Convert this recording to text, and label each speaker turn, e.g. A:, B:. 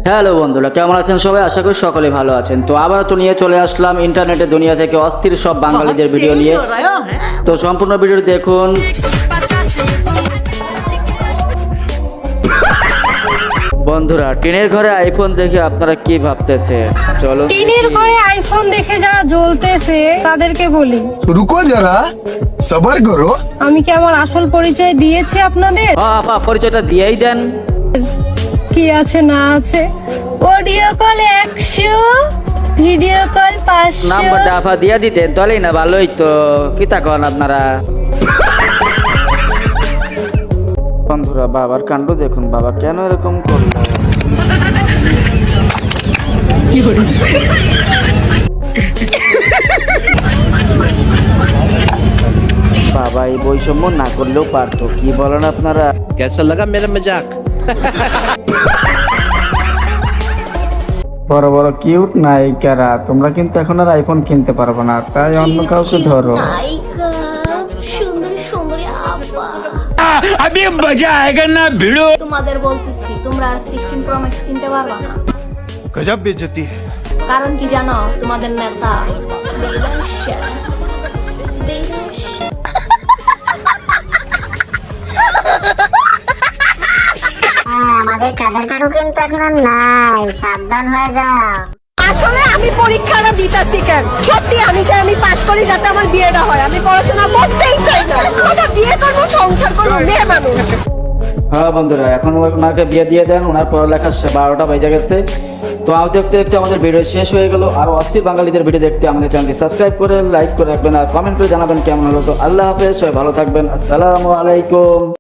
A: Hello বন্ধুরা, কেমন আছেন সবাই? আশা করি সকলে ভালো আছেন। তো আবার তো নিয়ে চলে আসলাম ইন্টারনেটের দুনিয়া থেকে অস্থির সব বাঙালিদের ভিডিও নিয়ে। তো সম্পূর্ণ ভিডিও দেখুন। বন্ধুরা, টিনের ঘরে আইফোন দেখে আপনারা কি ভাবতেছে? চলো,
B: টিনের ঘরে আইফোন দেখে যারা জ্বলতেছে তাদেরকে বলি,
C: रुको जरा सबर करो।
B: আমি কি আমার আসল পরিচয় দিয়েছি আপনাদের?
A: আপা পরিচয়টা দিয়েই দেন।
B: কি আছে না আছে? Audio call 100, video call 500।
A: নাম্বারটা আপা দিয়ে দিতেন তাহলেই না ভালোই তো। কি তা কন আপনারা? বন্ধুরা, বাবার কাণ্ড দেখুন। বাবা কেন এরকম করলো? বাবা এই বৈষম্য না করলেও পারতো। কি বলেন আপনারা?
D: कैसा लगा मेरा मजाक?
A: বড় বড় কিউট নায়িকারা, তোমরা কিন্তু এখন আর আইফোন কিনতে পারবে না, তাই অন্য কাউকে ধরো।
E: নায়িকা সুন্দরী সুন্দরী আপা,
F: अभी मजा आएगा ना भिड़ो।
E: তোমাদের বলতেছি তোমরা আর 16 প্রো ম্যাক্স কিনতে পারবে না।
D: गजब बेइज्जती है।
E: কারণ কি জানো? তোমাদের নেতা বেদাশা
G: আমাদের কাদের কারো কিন্তু এখন আর নাই, সাবধান হয়ে যাও।
B: আসলে আমি পরীক্ষাটা দিতাছি কেন? সত্যি আমি চাই আমি পাশ করি যাতে আমার বিয়েটা হয়। আমি পড়াশোনা করতেই চাই না। ওটা বিয়ে করবো, সংসার করবো, মেয়ে মানুষ।
A: হ্যাঁ বন্ধুরা, এখন ওনাকে বিয়ে দিয়ে দেন। ওনার পড়ালেখা 12টা বেজে গেছে। তো দেখতে দেখতে আমাদের ভিডিও শেষ হয়ে গেল। আর অস্থির বাঙালিদের ভিডিও দেখতে আমাদের চ্যানেলটি সাবস্ক্রাইব করে লাইক করে রাখবেন আর কমেন্ট করে জানাবেন কেমন হলো। তো আল্লাহ হাফেজ, সবাই ভালো থাকবেন। আসসালামু আলাইকুম।